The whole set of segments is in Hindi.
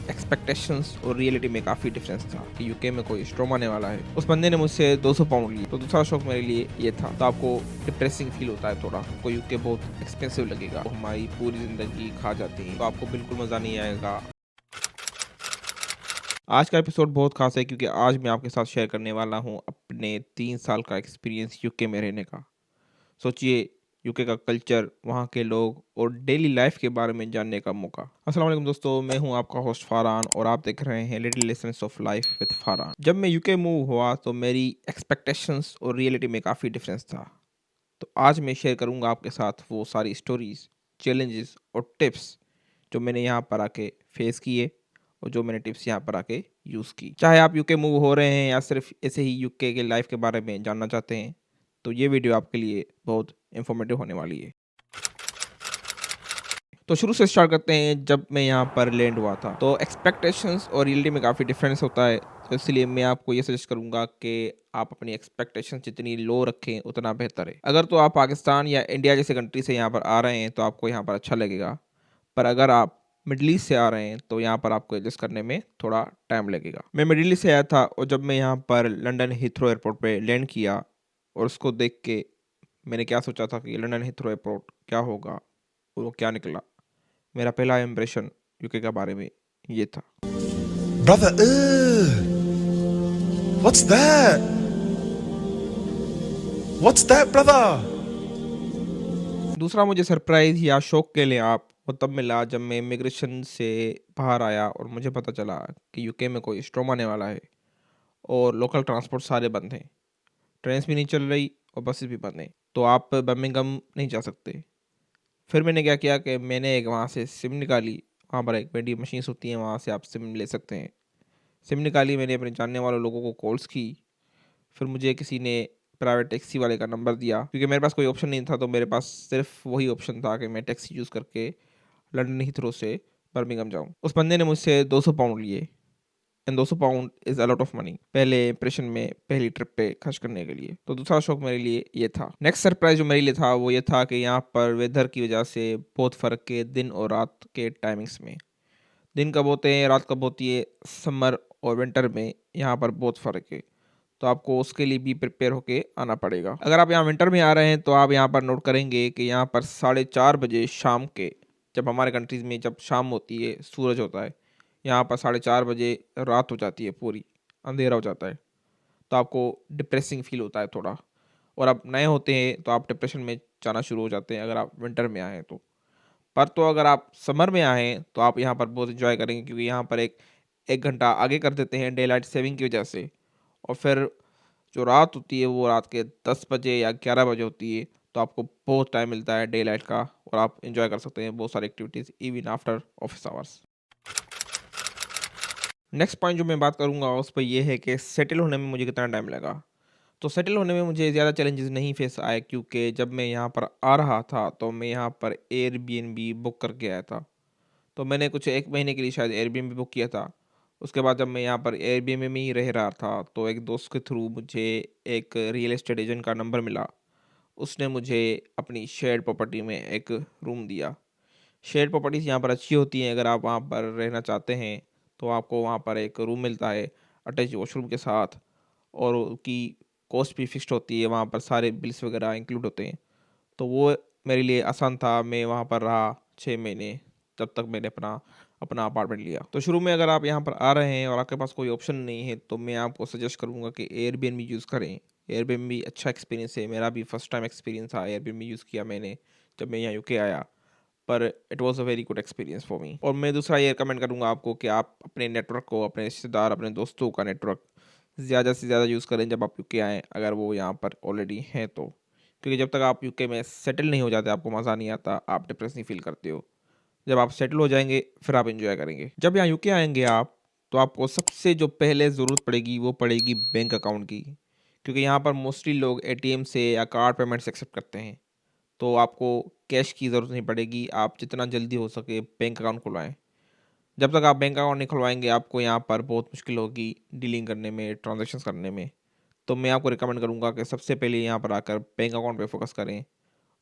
एक्सपेक्टेशंस और रियलिटी में काफ़ी डिफरेंस था कि यूके में कोई स्ट्रोम आने वाला है। उस बंदे ने मुझसे 200 पाउंड लिए, तो दूसरा शौक मेरे लिए ये था। तो आपको डिप्रेसिंग फील होता है थोड़ा, आपको यूके बहुत एक्सपेंसिव लगेगा, तो हमारी पूरी ज़िंदगी खा जाती है, तो आपको बिल्कुल मज़ा नहीं आएगा। आज का एपिसोड बहुत खास है क्योंकि आज मैं आपके साथ शेयर करने वाला हूँ अपने 3 साल का एक्सपीरियंस यूके में रहने का। सोचिए, यूके का कल्चर, वहाँ के लोग और डेली लाइफ के बारे में जानने का मौका। अस्सलाम वालेकुम दोस्तों, मैं हूँ आपका होस्ट फारान और आप देख रहे हैं little lessons of life with Faran. जब मैं यूके मूव हुआ तो मेरी एक्सपेक्टेशंस और रियलिटी में काफ़ी डिफरेंस था। तो आज मैं शेयर करूँगा आपके साथ वो सारी स्टोरीज, चैलेंजेस और टिप्स जो मैंने यहाँ पर आके फेस किए और जो मैंने टिप्स यहाँ पर आके यूज़ की। चाहे आप यूके मूव हो रहे हैं या सिर्फ ऐसे ही यूके के लाइफ के बारे में जानना चाहते हैं, तो ये वीडियो आपके लिए बहुत इंफॉर्मेटिव होने वाली है। तो शुरू से स्टार्ट करते हैं। जब मैं यहाँ पर लैंड हुआ था तो एक्सपेक्टेशंस और रियलिटी में काफ़ी डिफरेंस होता है, तो इसलिए मैं आपको ये सजेस्ट करूँगा कि आप अपनी एक्सपेक्टेशंस जितनी लो रखें उतना बेहतर है। अगर तो आप पाकिस्तान या इंडिया जैसे कंट्री से यहाँ पर आ रहे हैं तो आपको यहाँ पर अच्छा लगेगा, पर अगर आप मिडल ईस्ट से आ रहे हैं तो यहाँ पर आपको एडजस्ट करने में थोड़ा टाइम लगेगा। मैं मिडल ईस्ट से आया था और जब मैं यहाँ पर लंदन हीथ्रो एयरपोर्ट पे लैंड किया और उसको देख के मैंने क्या सोचा था कि लंदन हीथ्रो एयरपोर्ट क्या होगा और वो क्या निकला। मेरा पहला इम्प्रेशन यूके के बारे में ये था। Brother, what's that? What's that, brother? दूसरा मुझे सरप्राइज या शौक के लिए आप वो तब मिला जब मैं इमिग्रेशन से बाहर आया और मुझे पता चला कि यूके में कोई स्ट्रोम आने वाला है और लोकल ट्रांसपोर्ट सारे बंद हैं। ट्रेन्स भी नहीं चल रही और बसेस भी बंद हैं, तो आप बर्मिंघम नहीं जा सकते। फिर मैंने क्या किया कि मैंने एक वहाँ से सिम निकाली। वहाँ पर एक वेंडिंग मशीन्स होती हैं, वहाँ से आप सिम ले सकते हैं। सिम निकाली, मैंने अपने जानने वाले लोगों को कॉल्स की। फिर मुझे किसी ने प्राइवेट टैक्सी वाले का नंबर दिया, क्योंकि मेरे पास कोई ऑप्शन नहीं था, तो मेरे पास सिर्फ वही ऑप्शन था कि मैं टैक्सी यूज़ करके लंदन हीथ्रो से बर्मिंघम जाऊँ। उस बंदे ने मुझसे 200 पाउंड लिए, and 200 pound is a lot of money पहले इंप्रेशन में, पहली ट्रिप पे खर्च करने के लिए। तो दूसरा शौक मेरे लिए ये था। नेक्स्ट सरप्राइज जो मेरे लिए था वो ये था कि यहाँ पर वेदर की वजह से बहुत फ़र्क है दिन और रात के टाइमिंग्स में। दिन कब होते हैं, रात कब होती है, समर और विंटर में यहाँ पर बहुत फ़र्क है, तो आपको उसके लिए भी प्रिपेयर होके आना पड़ेगा। अगर आप यहाँ विंटर में आ रहे हैं तो आप यहाँ पर नोट करेंगे कि यहाँ पर 4:30 बजे शाम के, जब हमारे कंट्रीज़ में जब शाम होती है, सूरज होता है, यहाँ पर 4:30 बजे रात हो जाती है, पूरी अंधेरा हो जाता है, तो आपको डिप्रेसिंग फील होता है थोड़ा। और आप नए होते हैं तो आप डिप्रेशन में जाना शुरू हो जाते हैं अगर आप विंटर में आए हैं तो। पर तो अगर आप समर में आए हैं तो आप यहाँ पर बहुत इन्जॉय करेंगे, क्योंकि यहाँ पर एक 1 घंटा आगे कर देते हैं डे लाइट सेविंग की वजह से। और फिर जो रात होती है वो रात के 10 बजे या 11 बजे होती है, तो आपको बहुत टाइम मिलता है डे लाइट का और आप इंजॉय कर सकते हैं बहुत सारी activities even after office hours. Next point जो मैं बात करूँगा उस पर यह है कि सेटल होने में मुझे कितना टाइम लगा। तो सेटल होने में मुझे ज़्यादा चैलेंजेस नहीं फेस आए, क्योंकि जब मैं यहाँ पर आ रहा था तो मैं यहाँ पर एयरबीएनबी बुक करके आया था। तो मैंने कुछ 1 महीने के लिए शायद एयरबीएनबी बुक किया था। उसके बाद जब मैं यहाँ पर एयरबीएनबी में ही रह रहा था तो एक दोस्त के थ्रू मुझे एक रियल एस्टेट एजेंट का नंबर मिला। उसने मुझे अपनी शेयर्ड प्रॉपर्टी में एक रूम दिया। शेयर्ड प्रॉपर्टीज़ यहाँ पर अच्छी होती हैं, अगर आप वहाँ पर रहना चाहते हैं तो आपको वहाँ पर एक रूम मिलता है अटैच वॉशरूम के साथ, और उसकी कॉस्ट भी फिक्स्ड होती है, वहाँ पर सारे बिल्स वगैरह इंक्लूड होते हैं। तो वो मेरे लिए आसान था। मैं वहाँ पर रहा 6 महीने, तब तक मैंने अपना अपना अपार्टमेंट लिया। तो शुरू में अगर आप यहाँ पर आ रहे हैं और आपके पास कोई ऑप्शन नहीं है तो मैं आपको सजेस्ट करूँगा कि एयरबीएनबी यूज़ करें। एयरबीएनबी अच्छा एक्सपीरियंस है, मेरा भी फर्स्ट टाइम एक्सपीरियंस था, एयरबीएनबी यूज़ किया मैंने जब मैं यहाँ यूके आया, पर it was a very good experience for me. और मैं दूसरा ये रिकमेंड करूँगा आपको कि आप अपने नेटवर्क को, अपने रिश्तेदार, अपने दोस्तों का नेटवर्क ज़्यादा से ज़्यादा यूज़ करें जब आप यूके आएँ, अगर वो यहाँ पर ऑलरेडी हैं तो। क्योंकि जब तक आप यूके में सेटल नहीं हो जाते आपको मज़ा नहीं आता, आप डिप्रेस नहीं फील करते हो। जब आप सेटल हो जाएंगे फिर आप इंजॉय करेंगे। जब यहाँ यूके आएंगे आप, तो आपको सबसे जो पहले ज़रूरत पड़ेगी वो पड़ेगी बैंक अकाउंट की, क्योंकि यहाँ पर मोस्टली लोग एटीएम से या कार्ड पेमेंट्स एक्सेप्ट करते हैं। तो आपको कैश की ज़रूरत नहीं पड़ेगी, आप जितना जल्दी हो सके बैंक अकाउंट खुलवाएं। जब तक आप बैंक अकाउंट नहीं खुलवाएंगे आपको यहाँ पर बहुत मुश्किल होगी डीलिंग करने में, ट्रांजैक्शंस करने में। तो मैं आपको रिकमेंड करूँगा कि सबसे पहले यहाँ पर आकर बैंक अकाउंट पे फोकस करें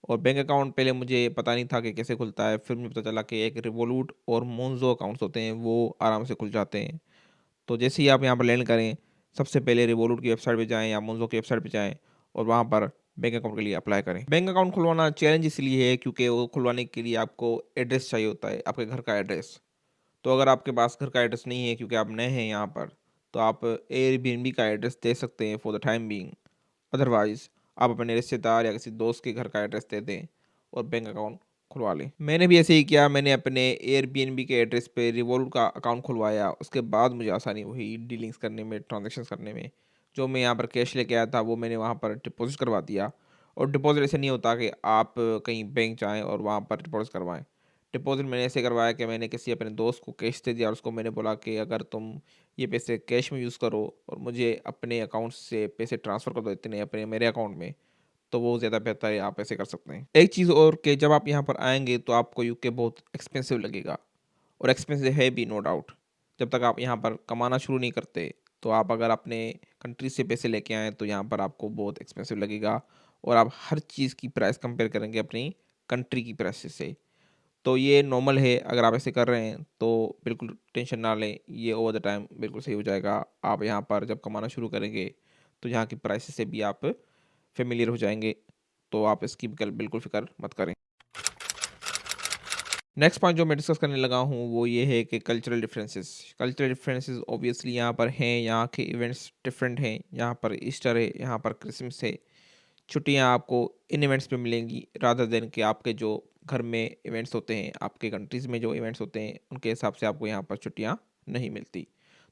और बैंक अकाउंट पहले मुझे पता नहीं था कि कैसे खुलता है, फिर मुझे पता चला कि एक रिवोलूट और मोन्ज़ो अकाउंट्स होते हैं, वो आराम से खुल जाते हैं। तो जैसे ही आप यहाँ पर लैंड करें, सबसे पहले रिवोलूट की वेबसाइट पे जाएँ या मोन्ज़ो की वेबसाइट पे जाएँ और वहाँ पर बैंक अकाउंट के लिए अप्लाई करें। बैंक अकाउंट खुलवाना चैलेंज इसलिए है क्योंकि वो खुलवाने के लिए आपको एड्रेस चाहिए होता है, आपके घर का एड्रेस। तो अगर आपके पास घर का एड्रेस नहीं है क्योंकि आप नए हैं यहाँ पर, तो आप एयरबीएनबी का एड्रेस दे सकते हैं for the time being. Otherwise आप अपने रिश्तेदार या किसी दोस्त के घर का एड्रेस दे दें और बैंक अकाउंट खुलवा लें। मैंने भी ऐसे ही किया, मैंने अपने एयरबीएनबी के एड्रेस पे रिवोल्व का अकाउंट खुलवाया, उसके बाद मुझे आसानी हुई डीलिंग्स करने में, ट्रांज़ैक्शंस करने में। जो मैं यहाँ पर कैश लेके आया था, वो मैंने वहाँ पर डिपॉज़िट करवा दिया। और डिपॉज़िट ऐसे नहीं होता कि आप कहीं बैंक जाएँ और वहाँ पर डिपॉज़िट करवाएँ। डिपॉज़िट मैंने ऐसे करवाया कि मैंने किसी अपने दोस्त को कैश दे दिया और उसको मैंने बोला कि अगर तुम ये पैसे कैश में यूज़ करो और मुझे अपने अकाउंट से पैसे ट्रांसफ़र कर दो इतने अपने मेरे अकाउंट में, तो वो ज़्यादा बेहतर है, आप ऐसे कर सकते हैं। एक चीज़ और कि जब आप यहाँ पर आएँगे तो आपको यूके बहुत एक्सपेंसिव लगेगा और एक्सपेंसिव है भी नो डाउट। जब तक आप यहाँ पर कमाना शुरू नहीं करते, तो आप अगर अपने कंट्री से पैसे लेके आएँ तो यहाँ पर आपको बहुत एक्सपेंसिव लगेगा और आप हर चीज़ की प्राइस कंपेयर करेंगे अपनी कंट्री की प्राइसेस से। तो ये नॉर्मल है, अगर आप ऐसे कर रहे हैं तो बिल्कुल टेंशन ना लें, ये ओवर द टाइम बिल्कुल सही हो जाएगा। आप यहाँ पर जब कमाना शुरू करेंगे, तो यहाँ की प्राइसेस से भी आप फ़ेमिलियर हो जाएँगे, तो आप इसकी बिल्कुल फ़िक्र मत करें। नेक्स्ट पॉइंट जो मैं डिस्कस करने लगा हूँ, वो ये है कि cultural differences. Cultural differences obviously यहाँ पर हैं, यहाँ के इवेंट्स डिफरेंट हैं, यहाँ पर ईस्टर है, यहाँ पर क्रिसमस है। छुट्टियाँ आपको इन इवेंट्स पे मिलेंगी रादर देन कि आपके जो घर में इवेंट्स होते हैं, आपके कंट्रीज़ में जो इवेंट्स होते हैं, उनके हिसाब से आपको यहाँ पर छुट्टियाँ नहीं मिलती।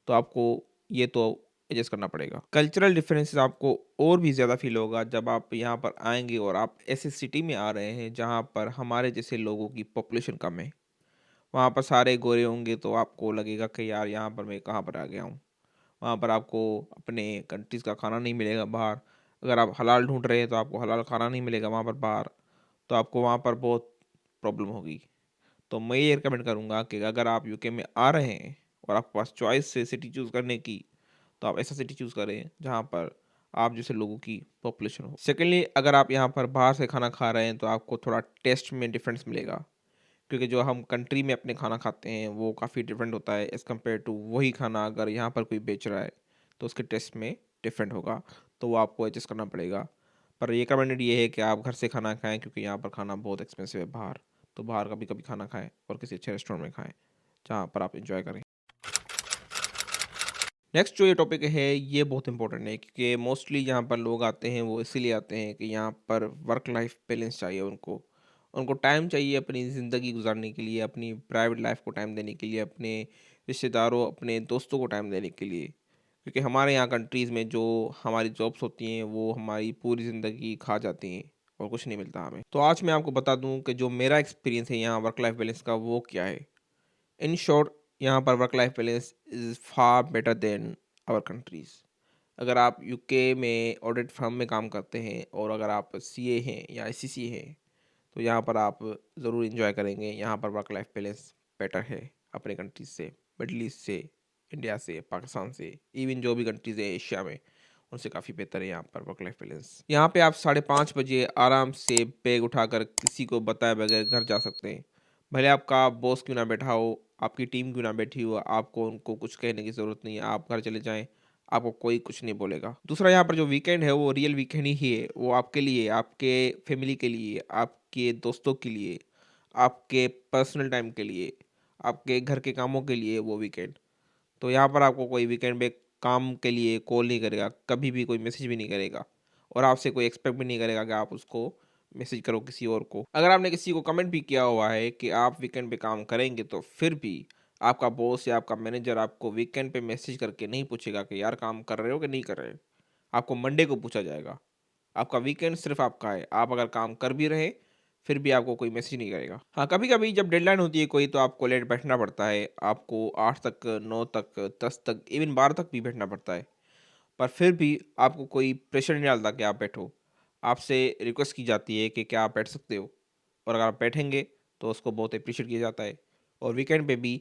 तो आपको ये तो एडजस्ट करना पड़ेगा। कल्चरल डिफरेंसेस आपको और भी ज़्यादा फ़ील होगा जब आप यहाँ पर आएँगे और आप ऐसी सिटी में आ रहे हैं जहाँ पर हमारे जैसे लोगों की पॉपुलेशन कम है। वहाँ पर सारे गोरे होंगे तो आपको लगेगा कि यार यहाँ पर मैं कहाँ पर आ गया हूँ। वहाँ पर आपको अपने कंट्रीज़ का खाना नहीं मिलेगा बाहर। अगर आप हलाल ढूँढ रहे हैं तो आपको हलाल खाना नहीं मिलेगा वहाँ पर बाहर। तो आपको वहाँ पर बहुत प्रॉब्लम होगी। तो मैं ये रिकमेंड करूँगा कि अगर आप यूके में आ रहे हैं और आपके पास चॉइस है सिटी चूज़ करने की, तो आप ऐसा सिटी चूज़ करें जहाँ पर आप जैसे लोगों की पॉपुलेशन हो। सेकेंडली, अगर आप यहाँ पर बाहर से खाना खा रहे हैं तो आपको थोड़ा टेस्ट में डिफरेंस मिलेगा। क्योंकि जो हम कंट्री में अपने खाना खाते हैं वो काफ़ी डिफरेंट होता है एज़ कम्पेयर टू वही खाना अगर यहाँ पर कोई बेच रहा है, तो उसके टेस्ट में डिफरेंट होगा, तो वो आपको एडजस्ट करना पड़ेगा। पर रिकमेंडेड ये है कि आप घर से खाना खाएँ क्योंकि यहाँ पर खाना बहुत एक्सपेंसिव है बाहर। तो बाहर कभी-कभी खाना खाएँ और किसी अच्छे रेस्टोरेंट में खाएँ, जहाँ पर आप एन्जॉय करें। नेक्स्ट जो ये टॉपिक है ये बहुत इंपॉर्टेंट है क्योंकि मोस्टली यहाँ पर लोग आते हैं वो इसीलिए आते हैं कि यहाँ पर वर्क लाइफ बैलेंस चाहिए उनको। उनको टाइम चाहिए अपनी ज़िंदगी गुजारने के लिए, अपनी प्राइवेट लाइफ को टाइम देने के लिए, अपने रिश्तेदारों, अपने दोस्तों को टाइम देने के लिए। क्योंकि हमारे यहाँ कंट्रीज़ में जो हमारी जॉब्स होती हैं वो हमारी पूरी ज़िंदगी खा जाती हैं और कुछ नहीं मिलता हमें। तो आज मैं आपको बता दूँ कि जो मेरा एक्सपीरियंस है यहाँ वर्क लाइफ बैलेंस का वो क्या है। इन शॉर्ट, यहाँ पर work life balance is far better than our countries. अगर आप यूके में ऑडिट फर्म में काम करते हैं और अगर आप सीए हैं या आईसीसी हैं, तो यहाँ पर आप ज़रूर इंजॉय करेंगे। यहाँ पर वर्क लाइफ बैलेंस बेटर है अपने कंट्रीज से, मिडल ईस्ट से, इंडिया से, पाकिस्तान से, इवन जो भी कंट्रीज़ है एशिया में, उनसे काफ़ी बेहतर है यहाँ पर वर्क लाइफ बैलेंस। यहाँ पे आप 5:30 बजे आराम से बैग उठाकर किसी को बताए बगैर घर जा सकते हैं। भले आपका बॉस क्यों ना बैठा हो, आपकी टीम क्यों ना बैठी हो, आपको उनको कुछ कहने की ज़रूरत नहीं है, आप घर चले जाएँ, आपको कोई कुछ नहीं बोलेगा। दूसरा, यहाँ पर जो वीकेंड है वो रियल वीकेंड ही है, वो आपके लिए, आपके फैमिली के लिए, आपके दोस्तों के लिए, आपके पर्सनल टाइम के लिए, आपके घर के कामों के लिए वो वीकेंड। तो यहाँ पर आपको कोई वीकेंड पे काम के लिए कॉल नहीं करेगा, कभी भी कोई मैसेज भी नहीं करेगा और आपसे कोई एक्सपेक्ट भी नहीं करेगा कि आप उसको मैसेज करो किसी और को। अगर आपने किसी को कमेंट भी किया हुआ है कि आप वीकेंड पे काम करेंगे, तो फिर भी आपका बॉस या आपका मैनेजर आपको वीकेंड पे मैसेज करके नहीं पूछेगा कि यार काम कर रहे हो कि नहीं कर रहे हो। आपको मंडे को पूछा जाएगा। आपका वीकेंड सिर्फ आपका है। आप अगर काम कर भी रहे, फिर भी आपको कोई मैसेज नहीं करेगा। हाँ, कभी-कभी जब डेडलाइन होती है कोई, तो आपको लेट बैठना पड़ता है। आपको 8 तक, 9 तक, 10 तक, इवन 12 तक भी बैठना पड़ता है। पर फिर भी आपको कोई प्रेशर नहीं डालता कि आप बैठो। आपसे रिक्वेस्ट की जाती है कि क्या आप बैठ सकते हो? और अगर आप बैठेंगे, तो उसको बहुत एप्रिशिएट किया जाता है। और वीकेंड पे भी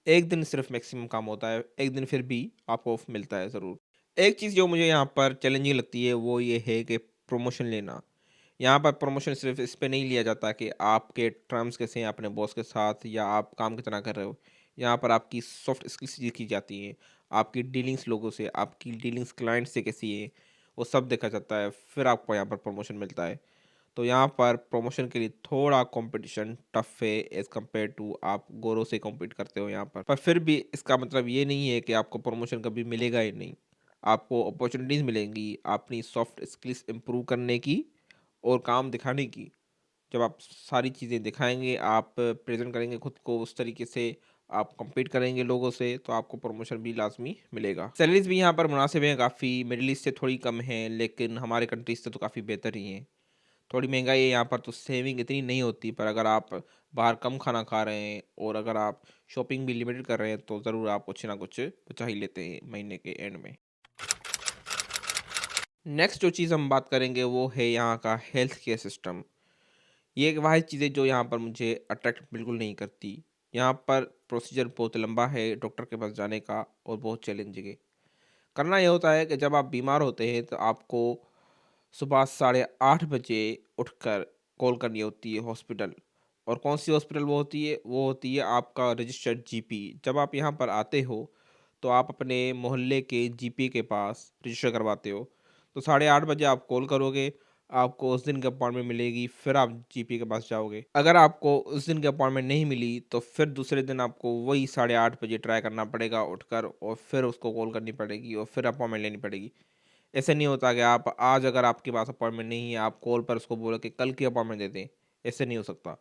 1 दिन सिर्फ मैक्सिमम काम होता है, 1 दिन फिर भी आपको ऑफ मिलता है ज़रूर। एक चीज़ जो मुझे यहाँ पर चैलेंजिंग लगती है वो ये है कि प्रमोशन लेना। यहाँ पर प्रमोशन सिर्फ इस पे नहीं लिया जाता कि आपके टर्म्स कैसे हैं अपने बॉस के साथ या आप काम कितना कर रहे हो। यहाँ पर आपकी सॉफ्ट स्किल्स सीखी जाती हैं, आपकी डीलिंग्स लोगों से, आपकी डीलिंग्स क्लाइंट से कैसी है, वो सब देखा जाता है, फिर आपको यहाँ पर प्रमोशन मिलता है। तो यहाँ पर प्रमोशन के लिए थोड़ा कंपटीशन टफ है एज़ कम्पेयर टू आप गोरों से कम्पीट करते हो यहाँ पर फिर भी इसका मतलब ये नहीं है कि आपको प्रमोशन कभी मिलेगा ही नहीं। आपको अपॉर्चुनिटीज़ मिलेंगी अपनी सॉफ्ट स्किल्स इम्प्रूव करने की और काम दिखाने की। जब आप सारी चीज़ें दिखाएँगे, आप प्रेज़ेंट करेंगे खुद को उस तरीके से, आप कम्पीट करेंगे लोगों से, तो आपको प्रमोशन भी लाज़मी मिलेगा। सैलरीज़ भी यहाँ पर मुनासिब हैं काफ़ी, मिडल ईस्ट से थोड़ी कम हैं, लेकिन हमारे कंट्रीज़ से तो काफ़ी बेहतर ही हैं। थोड़ी महँगाई है यहाँ पर, तो सेविंग इतनी नहीं होती, पर अगर आप बाहर कम खाना खा रहे हैं और अगर आप शॉपिंग भी लिमिटेड कर रहे हैं, तो ज़रूर आप कुछ ना कुछ बचा ही लेते हैं महीने के एंड में। नेक्स्ट जो चीज़ हम बात करेंगे, वो है यहाँ का हेल्थ केयर सिस्टम। ये एक वाहिद चीज़ है जो यहाँ पर मुझे अट्रैक्ट बिल्कुल नहीं करती। यहाँ पर प्रोसीजर बहुत लंबा है डॉक्टर के पास जाने का और बहुत चैलेंजिंग है। करना ये होता है कि जब आप बीमार होते हैं तो आपको सुबह 8:30 बजे उठकर कॉल करनी होती है हॉस्पिटल। और कौन सी हॉस्पिटल वो होती है? वो होती है आपका रजिस्टर्ड जीपी। जब आप यहाँ पर आते हो तो आप अपने मोहल्ले के जीपी के पास रजिस्टर करवाते हो। तो 8:30 बजे आप कॉल करोगे, आपको उस दिन की अपॉइंटमेंट मिलेगी, फिर आप जीपी के पास जाओगे। अगर आपको उस दिन की अपॉइंटमेंट नहीं मिली तो फिर दूसरे दिन आपको वही 8:30 बजे ट्राई करना पड़ेगा उठकर, और फिर उसको कॉल करनी पड़ेगी और फिर अपॉइंटमेंट लेनी पड़ेगी। ऐसा नहीं होता कि आप आज अगर आपके पास अपॉइंटमेंट नहीं है, आप कॉल पर उसको बोलो कि कल की अपॉइंटमेंट दे दें, ऐसे नहीं हो सकता।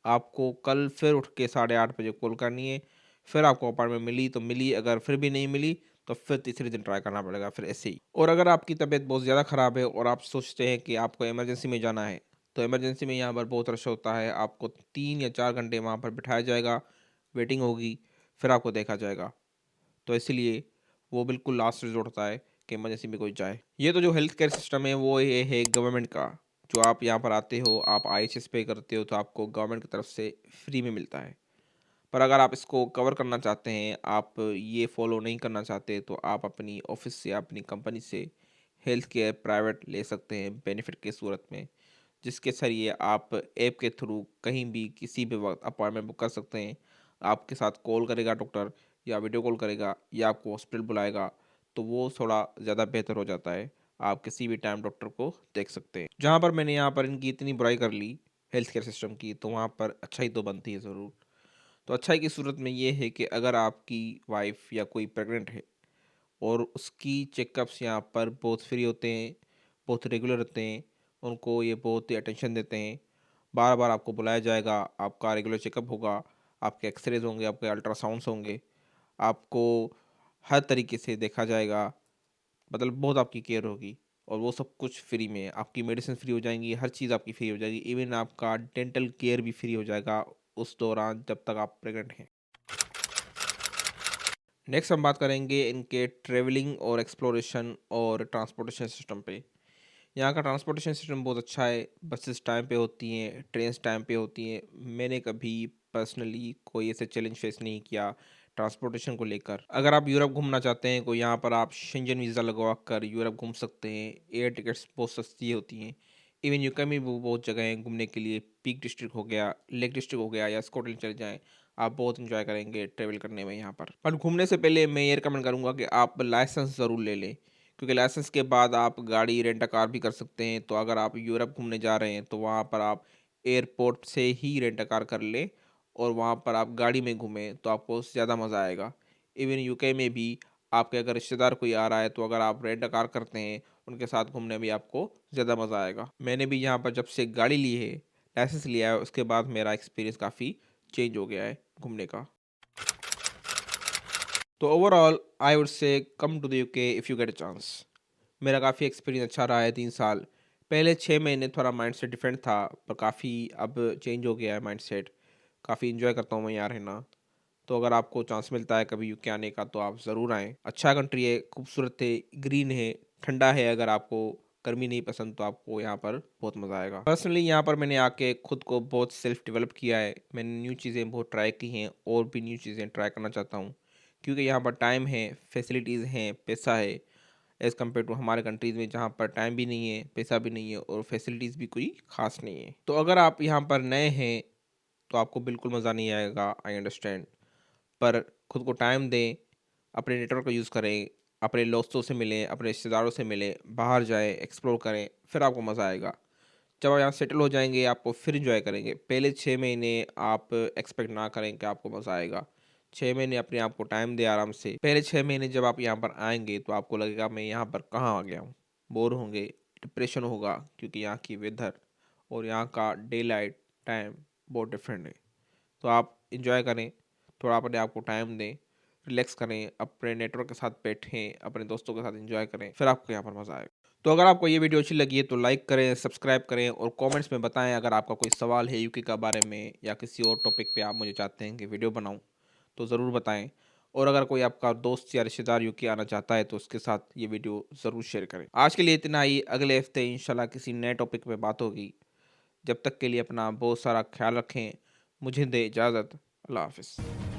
आपको कल फिर उठ के 8:30 बजे कॉल करनी है, फिर आपको अपॉइंटमेंट मिली तो मिली, अगर फिर भी नहीं मिली तो फिर तीसरे दिन ट्राई करना पड़ेगा, फिर ऐसे ही। और अगर आपकी तबीयत बहुत ज़्यादा ख़राब है और आप सोचते हैं कि आपको इमरजेंसी में जाना है, तो इमरजेंसी में यहाँ पर बहुत रश होता है, आपको 3 या 4 घंटे वहाँ पर बिठाया जाएगा, वेटिंग होगी, फिर आपको देखा जाएगा। तो इसलिए वो बिल्कुल लास्ट रिज़ॉर्ट होता है कि इमरजेंसी में कोई जाए। ये तो जो हेल्थ केयर सिस्टम है वो ये है गवर्नमेंट का। जो आप यहाँ पर आते हो, आप आईएचएस पे करते हो, तो आपको गवर्नमेंट की तरफ से फ्री में मिलता है। पर अगर आप इसको कवर करना चाहते हैं, आप ये फॉलो नहीं करना चाहते, तो आप अपनी ऑफिस से, अपनी कंपनी से हेल्थ केयर प्राइवेट ले सकते हैं बेनिफिट के सूरत में, जिसके ज़रिए आप ऐप के थ्रू कहीं भी किसी भी वक्त अपॉइंटमेंट बुक कर सकते हैं। आपके साथ कॉल करेगा डॉक्टर, या वीडियो कॉल करेगा, या आपको हॉस्पिटल बुलाएगा, तो वो थोड़ा ज़्यादा बेहतर हो जाता है। आप किसी भी टाइम डॉक्टर को देख सकते हैं। जहाँ पर मैंने यहाँ पर इनकी इतनी बुराई कर ली हेल्थ केयर सिस्टम की, तो वहाँ पर अच्छाई तो बनती है ज़रूर। तो अच्छाई की सूरत में ये है कि अगर आपकी वाइफ या कोई प्रेग्नेंट है और उसकी चेकअप्स यहाँ पर बहुत फ्री होते हैं, बहुत रेगुलर होते हैं, उनको ये बहुत ही अटेंशन देते हैं। बार बार आपको बुलाया जाएगा, आपका रेगुलर चेकअप होगा, आपके एक्सरेज होंगे, आपके अल्ट्रासाउंड्स होंगे, आपको हर तरीके से देखा जाएगा, मतलब बहुत आपकी केयर होगी। और वो सब कुछ फ्री में, आपकी मेडिसिन फ्री हो जाएंगी, हर चीज़ आपकी फ्री हो जाएगी, इवन आपका डेंटल केयर भी फ्री हो जाएगा उस दौरान जब तक आप प्रेग्नेंट हैं। नेक्स्ट हम बात करेंगे इनके ट्रेवलिंग और एक्सप्लोरेशन और ट्रांसपोर्टेशन सिस्टम पे। यहाँ का ट्रांसपोर्टेशन सिस्टम बहुत अच्छा है, बसेस टाइम पे होती हैं, ट्रेन्स टाइम पे होती हैं। मैंने कभी पर्सनली कोई ऐसे चैलेंज फेस नहीं किया ट्रांसपोर्टेशन को लेकर। अगर आप यूरोप घूमना चाहते हैं तो यहाँ पर आप शेंजन वीज़ा लगवा कर यूरोप घूम सकते हैं। एयर टिकट्स बहुत सस्ती होती हैं। इवन यूके में भी बहुत जगह हैं घूमने के लिए, पीक डिस्ट्रिक्ट हो गया, लेक डिस्ट्रिक्ट हो गया, या स्कॉटलैंड चले जाएँ, आप बहुत इंजॉय करेंगे ट्रैवल करने में यहाँ पर घूमने से पहले मैं ये रिकमेंड करूँगा कि आप लाइसेंस ज़रूर ले लें, क्योंकि लाइसेंस के बाद आप गाड़ी रेंट अ कार भी कर सकते हैं। तो अगर आप यूरोप घूमने जा रहे हैं तो वहाँ पर आप एयरपोर्ट से ही रेंट अ कार कर लें और वहाँ पर आप गाड़ी में घूमें, तो आपको ज़्यादा मज़ा आएगा। इवन यूके में भी आपके अगर रिश्तेदार कोई आ रहा है तो अगर आप रेंट अ कार करते हैं, उनके साथ घूमने में आपको ज़्यादा मज़ा आएगा। मैंने भी यहाँ पर जब से गाड़ी ली है, लाइसेंस लिया है, उसके बाद मेरा एक्सपीरियंस काफ़ी चेंज हो गया है घूमने का। तो overall I would say come to the UK if you get a chance. मेरा काफ़ी एक्सपीरियंस अच्छा रहा है 3 साल। पहले 6 महीने थोड़ा माइंडसेट डिफरेंट था, पर काफ़ी अब चेंज हो गया है माइंडसेट। काफ़ी इंजॉय करता हूँ मैं यहाँ रहना। तो अगर आपको चांस मिलता है कभी यूके आने का तो आप ज़रूर आएँ। अच्छा कंट्री है, खूबसूरत है, ग्रीन है, ठंडा है। अगर आपको गर्मी नहीं पसंद तो आपको यहाँ पर बहुत मज़ा आएगा। पर्सनली यहाँ पर मैंने आके खुद को बहुत सेल्फ डेवलप किया है। मैंने न्यू चीज़ें बहुत ट्राई की हैं और भी न्यू चीज़ें ट्राई करना चाहता हूँ, क्योंकि यहाँ पर टाइम है, फैसिलिटीज़ हैं, पैसा है, एज़ कम्पेयर टू हमारे कंट्रीज़ में जहाँ पर टाइम भी नहीं है, पैसा भी नहीं है और फैसिलिटीज़ भी कोई ख़ास नहीं है। तो अगर आप यहाँ पर नए हैं तो आपको बिल्कुल मज़ा नहीं आएगा, आई अंडरस्टैंड। पर खुद को टाइम दें, अपने नेटवर्क का यूज़ करें, अपने दोस्तों से मिलें, अपने रिश्तेदारों से मिलें, बाहर जाएँ, एक्सप्लोर करें, फिर आपको मज़ा आएगा। जब आप यहाँ सेटल हो जाएँगे, आपको फिर एन्जॉय करेंगे। पहले 6 महीने आप एक्सपेक्ट ना करें कि आपको मज़ा आएगा। 6 महीने अपने आप को टाइम दें आराम से। पहले 6 महीने जब आप यहाँ पर आएँगे, तो आपको लगेगा मैं यहाँ पर कहाँ आ गया हूँ? बोर होंगे, डिप्रेशन होगा क्योंकि यहाँ की वेदर और यहाँ का डे लाइट टाइम बहुत डिफरेंट है। तो आप एंजॉय करें, थोड़ा अपने आप को टाइम दें, रिलैक्स करें, अपने नेटवर्क के साथ बैठें, अपने दोस्तों के साथ एंजॉय करें, फिर आपको यहाँ पर मज़ा आएगा। तो अगर आपको ये वीडियो अच्छी लगी है तो लाइक करें, सब्सक्राइब करें और कमेंट्स में बताएं अगर आपका कोई सवाल है यूके का बारे में या किसी और टॉपिक पे आप मुझे चाहते हैं कि वीडियो बनाऊं तो ज़रूर बताएं। और अगर कोई आपका दोस्त या रिश्तेदार यूके आना चाहता है तो उसके साथ ये वीडियो ज़रूर शेयर करें। आज के लिए इतना ही, अगले हफ्ते इंशाल्लाह किसी नए टॉपिक पे बात होगी। जब तक के लिए अपना बहुत सारा ख्याल रखें। मुझे दे इजाज़त। अल्लाह हाफ़िज़।